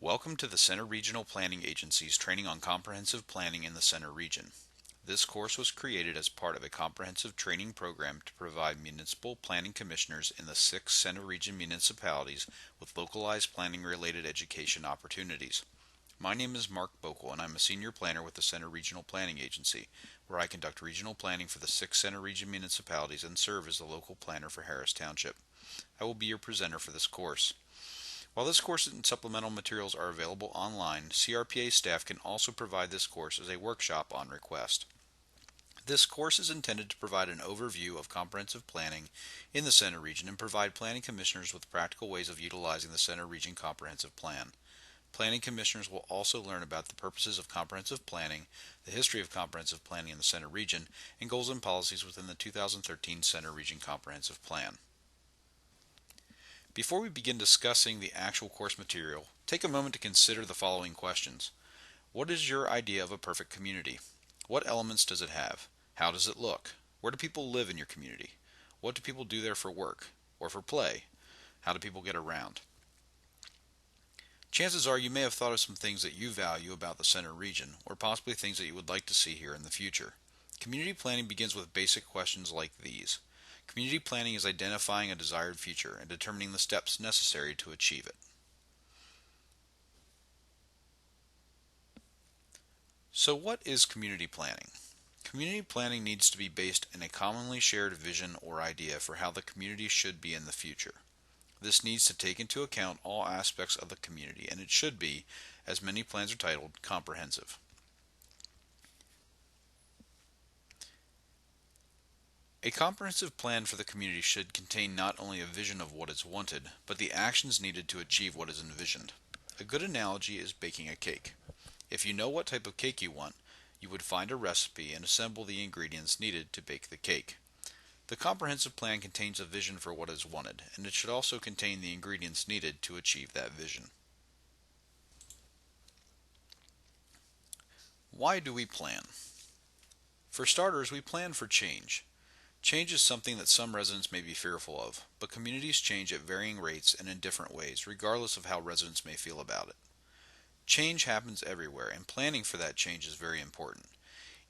Welcome to the Center Regional Planning Agency's training on comprehensive planning in the Center Region. This course was created as part of a comprehensive training program to provide municipal planning commissioners in the 6 Center Region municipalities with localized planning-related education opportunities. My name is Mark Bokel, and I'm a senior planner with the Center Regional Planning Agency, where I conduct regional planning for the 6 Center Region municipalities and serve as the local planner for Harris Township. I will be your presenter for this course. While this course and supplemental materials are available online, CRPA staff can also provide this course as a workshop on request. This course is intended to provide an overview of comprehensive planning in the Center Region and provide planning commissioners with practical ways of utilizing the Center Region Comprehensive Plan. Planning commissioners will also learn about the purposes of comprehensive planning, the history of comprehensive planning in the Center Region, and goals and policies within the 2013 Center Region Comprehensive Plan. Before we begin discussing the actual course material, take a moment to consider the following questions. What is your idea of a perfect community? What elements does it have? How does it look? Where do people live in your community? What do people do there for work or for play? How do people get around? Chances are you may have thought of some things that you value about the Center Region, or possibly things that you would like to see here in the future. Community planning begins with basic questions like these. Community planning is identifying a desired future and determining the steps necessary to achieve it. So what is community planning? Community planning needs to be based in a commonly shared vision or idea for how the community should be in the future. This needs to take into account all aspects of the community, and it should be, as many plans are titled, comprehensive. A comprehensive plan for the community should contain not only a vision of what is wanted, but the actions needed to achieve what is envisioned. A good analogy is baking a cake. If you know what type of cake you want, you would find a recipe and assemble the ingredients needed to bake the cake. The comprehensive plan contains a vision for what is wanted, and it should also contain the ingredients needed to achieve that vision. Why do we plan? For starters, we plan for change. Change is something that some residents may be fearful of, but communities change at varying rates and in different ways, regardless of how residents may feel about it. Change happens everywhere, and planning for that change is very important.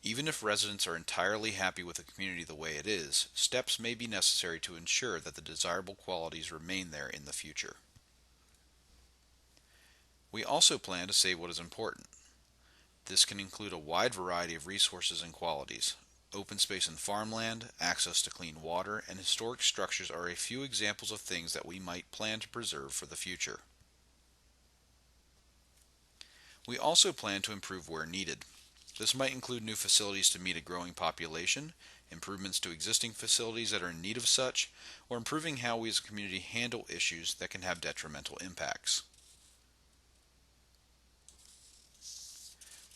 Even if residents are entirely happy with the community the way it is, steps may be necessary to ensure that the desirable qualities remain there in the future. We also plan to save what is important. This can include a wide variety of resources and qualities. Open space and farmland, access to clean water, and historic structures are a few examples of things that we might plan to preserve for the future. We also plan to improve where needed. This might include new facilities to meet a growing population, improvements to existing facilities that are in need of such, or improving how we as a community handle issues that can have detrimental impacts.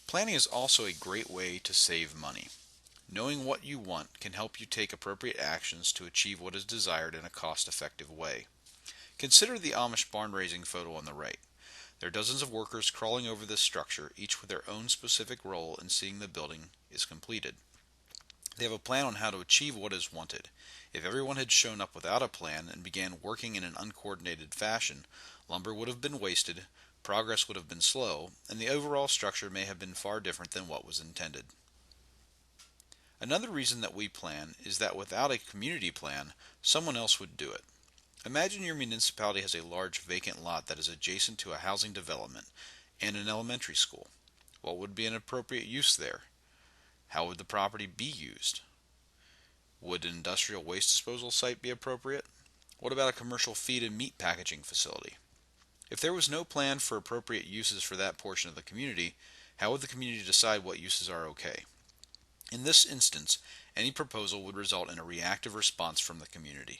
Planning is also a great way to save money. Knowing what you want can help you take appropriate actions to achieve what is desired in a cost-effective way. Consider the Amish barn raising photo on the right. There are dozens of workers crawling over this structure, each with their own specific role in seeing the building is completed. They have a plan on how to achieve what is wanted. If everyone had shown up without a plan and began working in an uncoordinated fashion, lumber would have been wasted, progress would have been slow, and the overall structure may have been far different than what was intended. Another reason that we plan is that without a community plan, someone else would do it. Imagine your municipality has a large vacant lot that is adjacent to a housing development and an elementary school. What would be an appropriate use there? How would the property be used? Would an industrial waste disposal site be appropriate? What about a commercial feed and meat packaging facility? If there was no plan for appropriate uses for that portion of the community, how would the community decide what uses are okay? In this instance, any proposal would result in a reactive response from the community.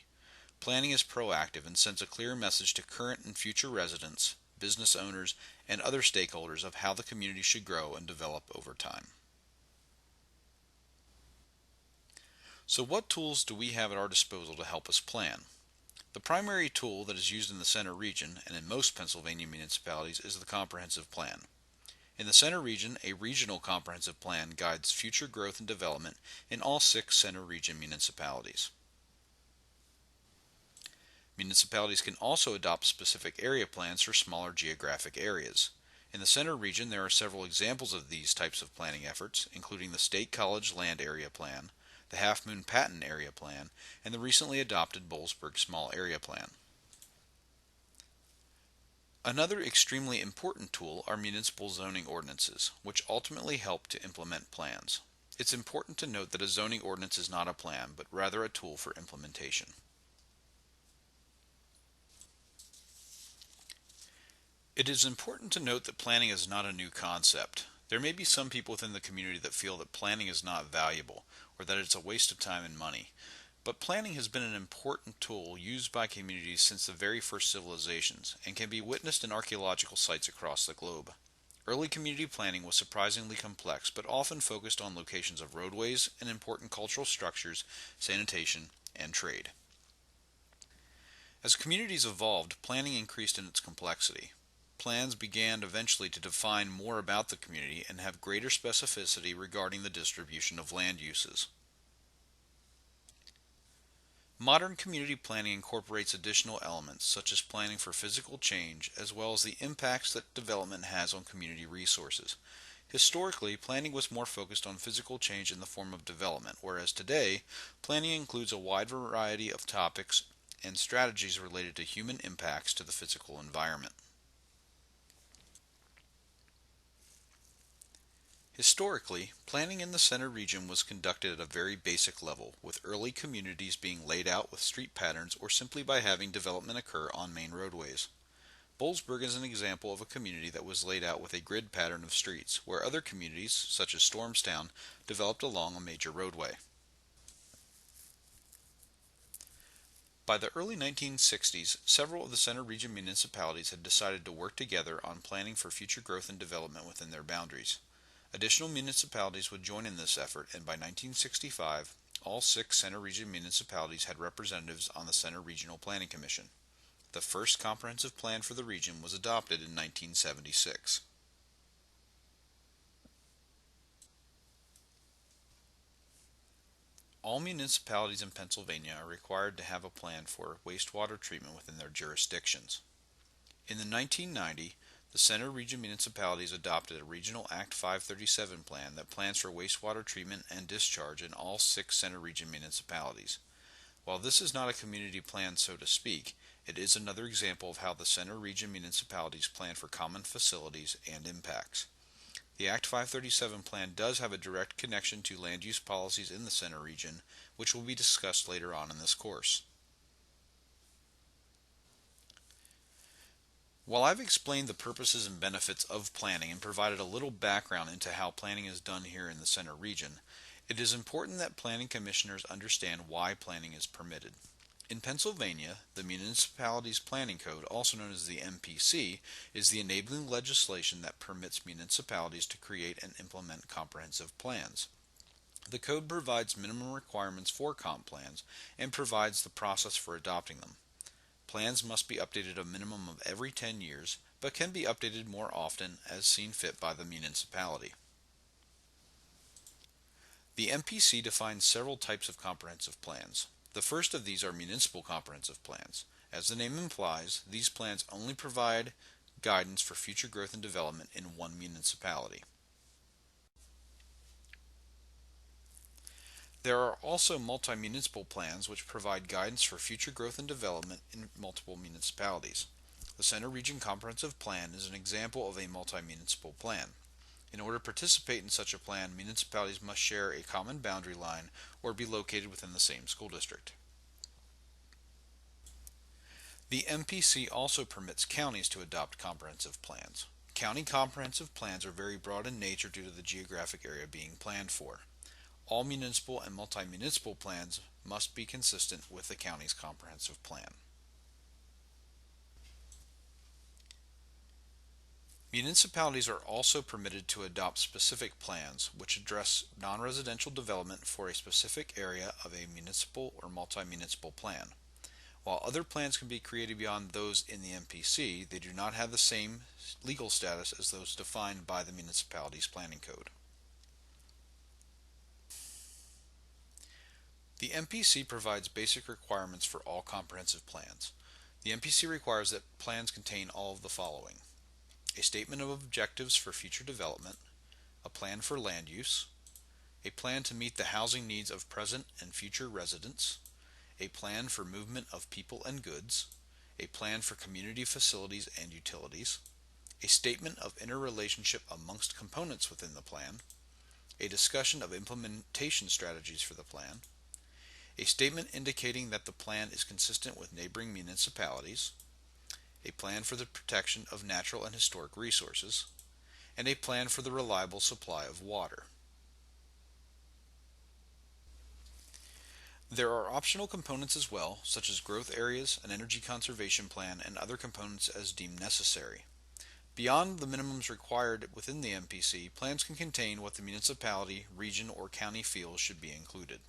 Planning is proactive and sends a clear message to current and future residents, business owners, and other stakeholders of how the community should grow and develop over time. So what tools do we have at our disposal to help us plan? The primary tool that is used in the Center Region and in most Pennsylvania municipalities is the Comprehensive Plan. In the Center Region, a regional comprehensive plan guides future growth and development in all 6 Center Region municipalities. Municipalities can also adopt specific area plans for smaller geographic areas. In the Center region, there are several examples of these types of planning efforts, including the State College Land Area Plan, the Half Moon Patton Area Plan, and the recently adopted Boalsburg Small Area Plan. Another extremely important tool are municipal zoning ordinances, which ultimately help to implement plans. It's important to note that a zoning ordinance is not a plan, but rather a tool for implementation. It is important to note that planning is not a new concept. There may be some people within the community that feel that planning is not valuable, or that it's a waste of time and money. But planning has been an important tool used by communities since the very first civilizations, and can be witnessed in archaeological sites across the globe. Early community planning was surprisingly complex, but often focused on locations of roadways and important cultural structures, sanitation, and trade. As communities evolved, planning increased in its complexity. Plans began eventually to define more about the community and have greater specificity regarding the distribution of land uses. Modern community planning incorporates additional elements such as planning for physical change as well as the impacts that development has on community resources. Historically, planning was more focused on physical change in the form of development, whereas today, planning includes a wide variety of topics and strategies related to human impacts to the physical environment. Historically, planning in the center region was conducted at a very basic level, with early communities being laid out with street patterns or simply by having development occur on main roadways. Boalsburg is an example of a community that was laid out with a grid pattern of streets, where other communities, such as Stormstown, developed along a major roadway. By the early 1960s, several of the center region municipalities had decided to work together on planning for future growth and development within their boundaries. Additional municipalities would join in this effort, and by 1965, all 6 Center Region municipalities had representatives on the Center Regional Planning Commission. The first comprehensive plan for the region was adopted in 1976. All municipalities in Pennsylvania are required to have a plan for wastewater treatment within their jurisdictions. In the 1990, the Center Region municipalities adopted a Regional Act 537 plan that plans for wastewater treatment and discharge in all 6 Center Region municipalities. While this is not a community plan, so to speak, it is another example of how the Center Region municipalities plan for common facilities and impacts. The Act 537 plan does have a direct connection to land use policies in the Center Region, which will be discussed later on in this course. While I've explained the purposes and benefits of planning and provided a little background into how planning is done here in the Center Region, it is important that planning commissioners understand why planning is permitted. In Pennsylvania, the Municipalities Planning Code, also known as the MPC, is the enabling legislation that permits municipalities to create and implement comprehensive plans. The code provides minimum requirements for comp plans and provides the process for adopting them. Plans must be updated a minimum of every 10 years, but can be updated more often as seen fit by the municipality. The MPC defines several types of comprehensive plans. The first of these are municipal comprehensive plans. As the name implies, these plans only provide guidance for future growth and development in one municipality. There are also multi-municipal plans which provide guidance for future growth and development in multiple municipalities. The Center Region Comprehensive Plan is an example of a multi-municipal plan. In order to participate in such a plan, municipalities must share a common boundary line or be located within the same school district. The MPC also permits counties to adopt comprehensive plans. County comprehensive plans are very broad in nature due to the geographic area being planned for. All municipal and multi-municipal plans must be consistent with the county's comprehensive plan. Municipalities are also permitted to adopt specific plans which address non-residential development for a specific area of a municipal or multi-municipal plan. While other plans can be created beyond those in the MPC, they do not have the same legal status as those defined by the municipality's planning code. The MPC provides basic requirements for all comprehensive plans. The MPC requires that plans contain all of the following: a statement of objectives for future development, a plan for land use, a plan to meet the housing needs of present and future residents, a plan for movement of people and goods, a plan for community facilities and utilities, a statement of interrelationship amongst components within the plan, a discussion of implementation strategies for the plan, a statement indicating that the plan is consistent with neighboring municipalities, a plan for the protection of natural and historic resources, and a plan for the reliable supply of water. There are optional components as well, such as growth areas, an energy conservation plan, and other components as deemed necessary. Beyond the minimums required within the MPC, plans can contain what the municipality, region, or county feels should be included.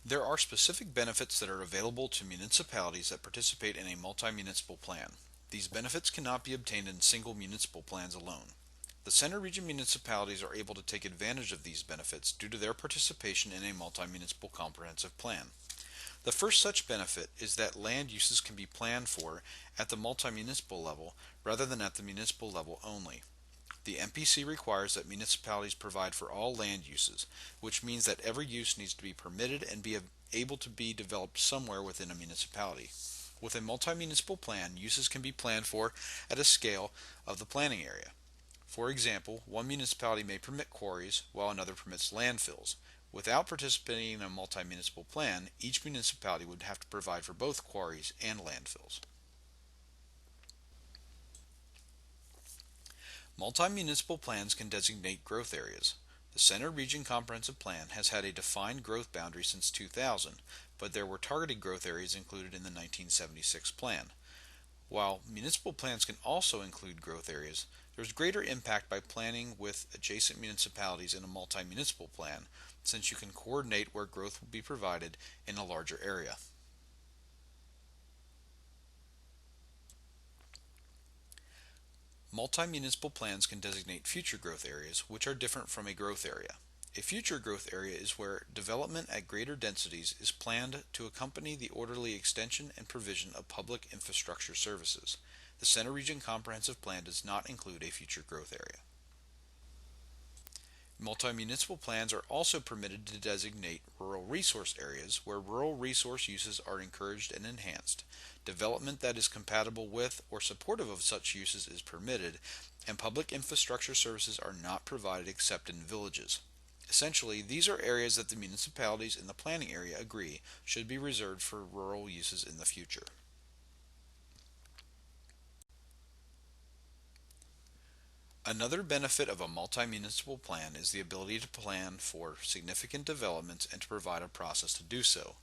There are specific benefits that are available to municipalities that participate in a multi-municipal plan. These benefits cannot be obtained in single municipal plans alone. The center region municipalities are able to take advantage of these benefits due to their participation in a multi-municipal comprehensive plan. The first such benefit is that land uses can be planned for at the multi-municipal level rather than at the municipal level only. The MPC requires that municipalities provide for all land uses, which means that every use needs to be permitted and be able to be developed somewhere within a municipality. With a multi-municipal plan, uses can be planned for at a scale of the planning area. For example, one municipality may permit quarries while another permits landfills. Without participating in a multi-municipal plan, each municipality would have to provide for both quarries and landfills. Multi-municipal plans can designate growth areas. The Center Region Comprehensive Plan has had a defined growth boundary since 2000, but there were targeted growth areas included in the 1976 plan. While municipal plans can also include growth areas, there is greater impact by planning with adjacent municipalities in a multi-municipal plan, since you can coordinate where growth will be provided in a larger area. Multi-municipal plans can designate future growth areas, which are different from a growth area. A future growth area is where development at greater densities is planned to accompany the orderly extension and provision of public infrastructure services. The Center Region Comprehensive Plan does not include a future growth area. Multi-municipal plans are also permitted to designate rural resource areas where rural resource uses are encouraged and enhanced. Development that is compatible with or supportive of such uses is permitted, and public infrastructure services are not provided except in villages. Essentially, these are areas that the municipalities in the planning area agree should be reserved for rural uses in the future. Another benefit of a multi-municipal plan is the ability to plan for significant developments and to provide a process to do so.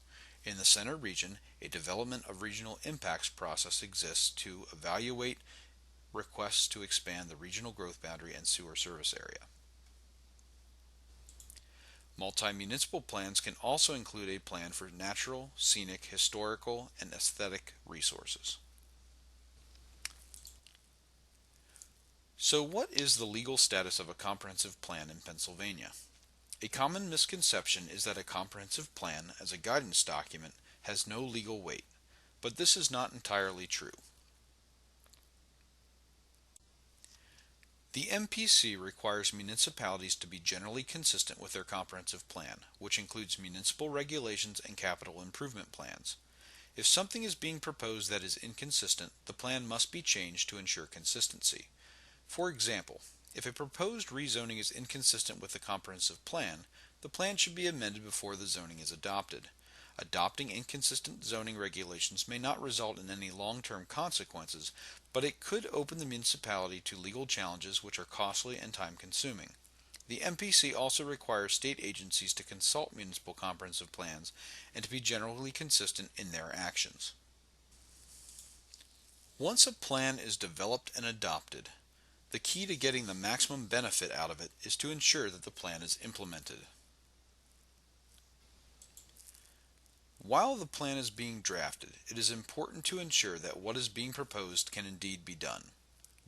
In the center region, a development of regional impacts process exists to evaluate requests to expand the regional growth boundary and sewer service area. Multi-municipal plans can also include a plan for natural, scenic, historical, and aesthetic resources. So what is the legal status of a comprehensive plan in Pennsylvania? A common misconception is that a comprehensive plan, as a guidance document, has no legal weight, but this is not entirely true. The MPC requires municipalities to be generally consistent with their comprehensive plan, which includes municipal regulations and capital improvement plans. If something is being proposed that is inconsistent, the plan must be changed to ensure consistency. For example, if a proposed rezoning is inconsistent with the comprehensive plan, the plan should be amended before the zoning is adopted. Adopting inconsistent zoning regulations may not result in any long-term consequences, but it could open the municipality to legal challenges which are costly and time-consuming. The MPC also requires state agencies to consult municipal comprehensive plans and to be generally consistent in their actions. Once a plan is developed and adopted, the key to getting the maximum benefit out of it is to ensure that the plan is implemented. While the plan is being drafted, it is important to ensure that what is being proposed can indeed be done.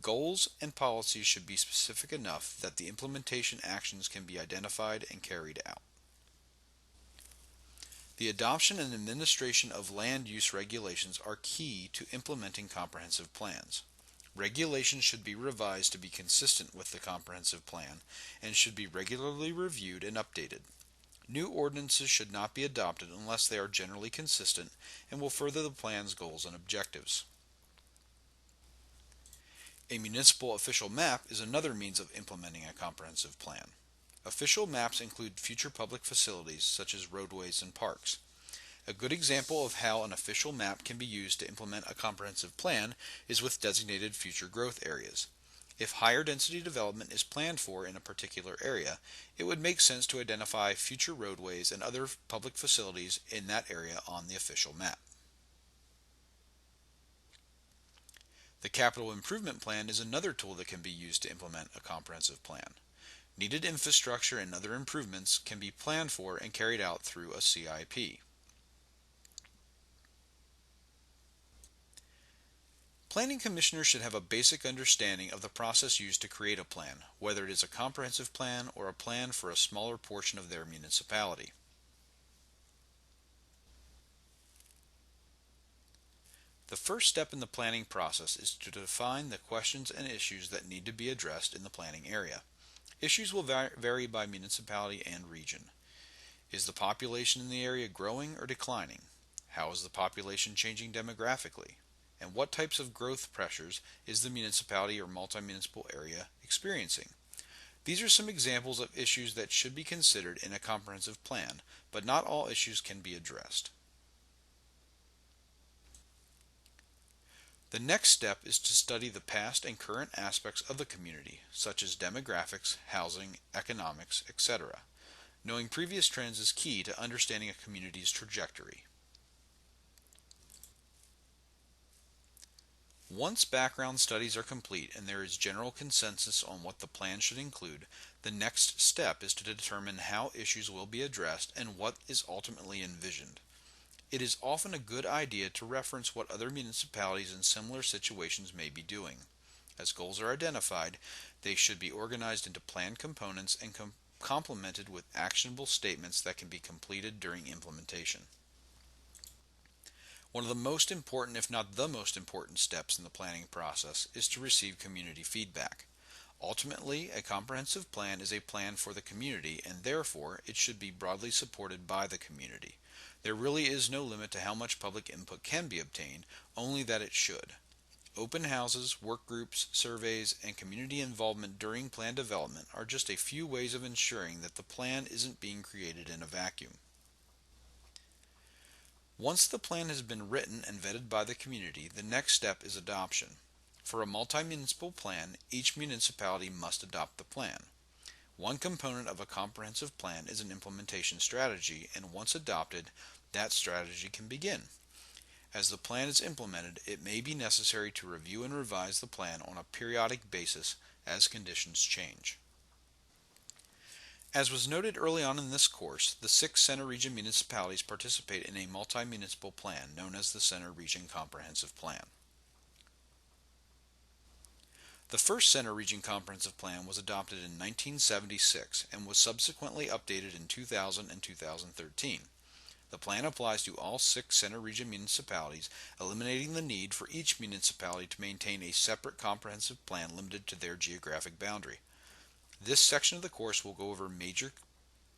Goals and policies should be specific enough that the implementation actions can be identified and carried out. The adoption and administration of land use regulations are key to implementing comprehensive plans. Regulations should be revised to be consistent with the comprehensive plan and should be regularly reviewed and updated. New ordinances should not be adopted unless they are generally consistent and will further the plan's goals and objectives. A municipal official map is another means of implementing a comprehensive plan. Official maps include future public facilities such as roadways and parks. A good example of how an official map can be used to implement a comprehensive plan is with designated future growth areas. If higher density development is planned for in a particular area, it would make sense to identify future roadways and other public facilities in that area on the official map. The capital improvement plan is another tool that can be used to implement a comprehensive plan. Needed infrastructure and other improvements can be planned for and carried out through a CIP. Planning commissioners should have a basic understanding of the process used to create a plan, whether it is a comprehensive plan or a plan for a smaller portion of their municipality. The first step in the planning process is to define the questions and issues that need to be addressed in the planning area. Issues will vary by municipality and region. Is the population in the area growing or declining? How is the population changing demographically? And what types of growth pressures is the municipality or multi-municipal area experiencing? These are some examples of issues that should be considered in a comprehensive plan, but not all issues can be addressed. The next step is to study the past and current aspects of the community, such as demographics, housing, economics, etc. Knowing previous trends is key to understanding a community's trajectory. Once background studies are complete and there is general consensus on what the plan should include, the next step is to determine how issues will be addressed and what is ultimately envisioned. It is often a good idea to reference what other municipalities in similar situations may be doing. As goals are identified, they should be organized into plan components and complemented with actionable statements that can be completed during implementation. One of the most important, if not the most important steps in the planning process is to receive community feedback. Ultimately, a comprehensive plan is a plan for the community and therefore it should be broadly supported by the community. There really is no limit to how much public input can be obtained, only that it should. Open houses, work groups, surveys, and community involvement during plan development are just a few ways of ensuring that the plan isn't being created in a vacuum. Once the plan has been written and vetted by the community, the next step is adoption. For a multi-municipal plan, each municipality must adopt the plan. One component of a comprehensive plan is an implementation strategy, and once adopted, that strategy can begin. As the plan is implemented, it may be necessary to review and revise the plan on a periodic basis as conditions change. As was noted early on in this course, the 6 Center Region municipalities participate in a multi-municipal plan known as the Center Region Comprehensive Plan. The first Center Region Comprehensive Plan was adopted in 1976 and was subsequently updated in 2000 and 2013. The plan applies to all 6 Center Region municipalities, eliminating the need for each municipality to maintain a separate comprehensive plan limited to their geographic boundary. This section of the course will go over major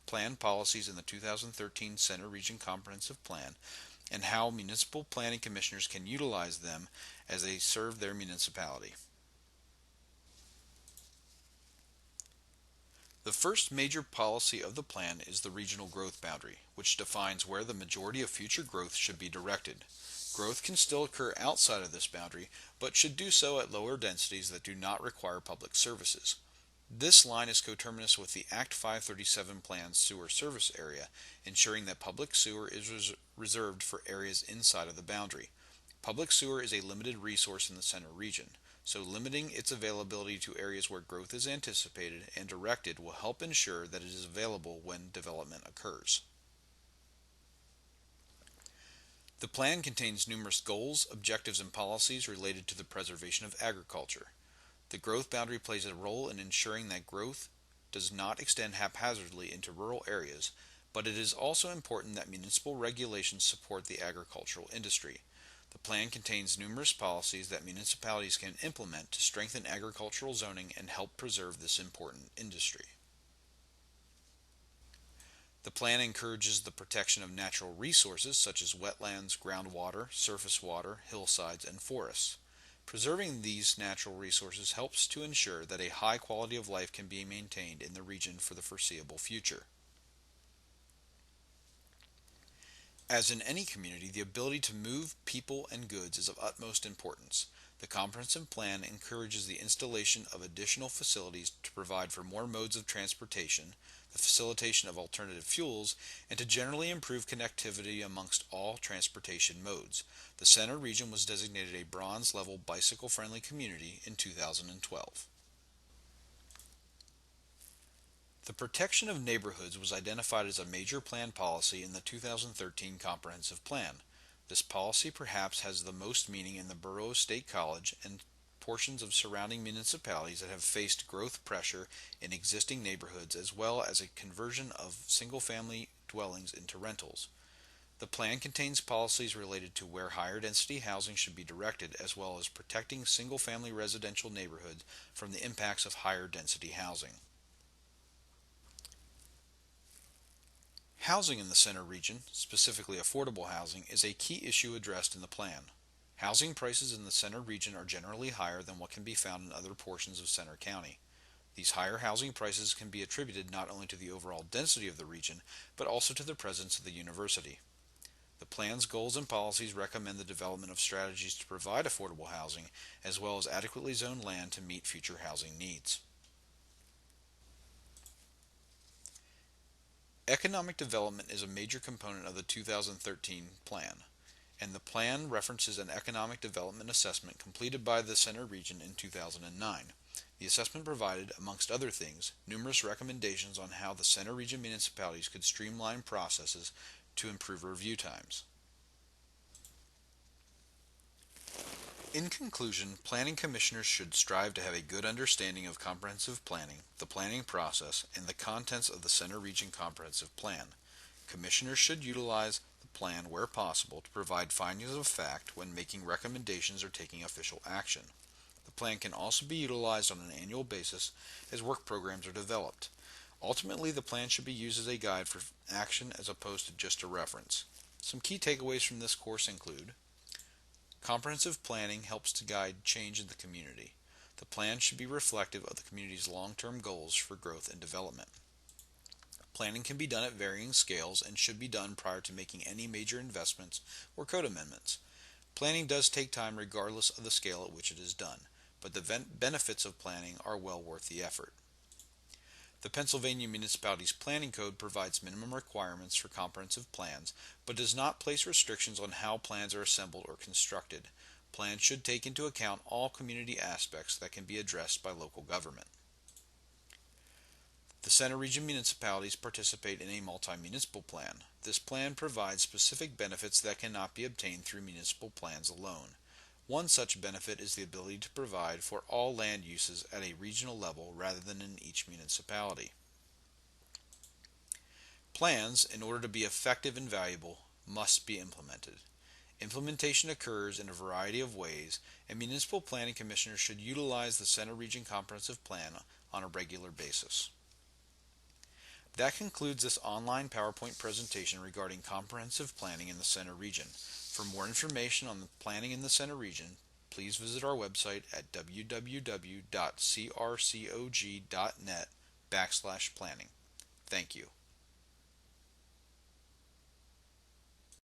plan policies in the 2013 Center Region Comprehensive Plan and how municipal planning commissioners can utilize them as they serve their municipality. The first major policy of the plan is the regional growth boundary, which defines where the majority of future growth should be directed. Growth can still occur outside of this boundary, but should do so at lower densities that do not require public services. This line is coterminous with the Act 537 Plan's sewer service area, ensuring that public sewer is reserved for areas inside of the boundary. Public sewer is a limited resource in the center region, so limiting its availability to areas where growth is anticipated and directed will help ensure that it is available when development occurs. The plan contains numerous goals, objectives, and policies related to the preservation of agriculture. The growth boundary plays a role in ensuring that growth does not extend haphazardly into rural areas, but it is also important that municipal regulations support the agricultural industry. The plan contains numerous policies that municipalities can implement to strengthen agricultural zoning and help preserve this important industry. The plan encourages the protection of natural resources such as wetlands, groundwater, surface water, hillsides, and forests. Preserving these natural resources helps to ensure that a high quality of life can be maintained in the region for the foreseeable future. As in any community, the ability to move people and goods is of utmost importance. The comprehensive plan encourages the installation of additional facilities to provide for more modes of transportation, the facilitation of alternative fuels, and to generally improve connectivity amongst all transportation modes. The Center region was designated a bronze level bicycle friendly community in 2012. The protection of neighborhoods was identified as a major plan policy in the 2013 Comprehensive Plan. This policy perhaps has the most meaning in the Borough of State College and portions of surrounding municipalities that have faced growth pressure in existing neighborhoods as well as a conversion of single-family dwellings into rentals. The plan contains policies related to where higher density housing should be directed as well as protecting single-family residential neighborhoods from the impacts of higher density housing. Housing in the Center region, specifically affordable housing, is a key issue addressed in the plan. Housing prices in the Center region are generally higher than what can be found in other portions of Center County. These higher housing prices can be attributed not only to the overall density of the region, but also to the presence of the university. The plan's goals and policies recommend the development of strategies to provide affordable housing, as well as adequately zoned land to meet future housing needs. Economic development is a major component of the 2013 plan, and the plan references an economic development assessment completed by the Center region in 2009. The assessment provided, amongst other things, numerous recommendations on how the Center region municipalities could streamline processes to improve review times. In conclusion, planning commissioners should strive to have a good understanding of comprehensive planning, the planning process, and the contents of the Center Region Comprehensive Plan. Commissioners should utilize the plan where possible to provide findings of fact when making recommendations or taking official action. The plan can also be utilized on an annual basis as work programs are developed. Ultimately, the plan should be used as a guide for action as opposed to just a reference. Some key takeaways from this course include: comprehensive planning helps to guide change in the community. The plan should be reflective of the community's long-term goals for growth and development. Planning can be done at varying scales and should be done prior to making any major investments or code amendments. Planning does take time regardless of the scale at which it is done, but the benefits of planning are well worth the effort. The Pennsylvania Municipalities Planning Code provides minimum requirements for comprehensive plans, but does not place restrictions on how plans are assembled or constructed. Plans should take into account all community aspects that can be addressed by local government. The Center Region municipalities participate in a multi-municipal plan. This plan provides specific benefits that cannot be obtained through municipal plans alone. One such benefit is the ability to provide for all land uses at a regional level rather than in each municipality. Plans, in order to be effective and valuable, must be implemented. Implementation occurs in a variety of ways, and municipal planning commissioners should utilize the Center Region Comprehensive Plan on a regular basis. That concludes this online PowerPoint presentation regarding comprehensive planning in the Center Region. For more information on the planning in the Center Region, please visit our website at www.crcog.net/planning. Thank you.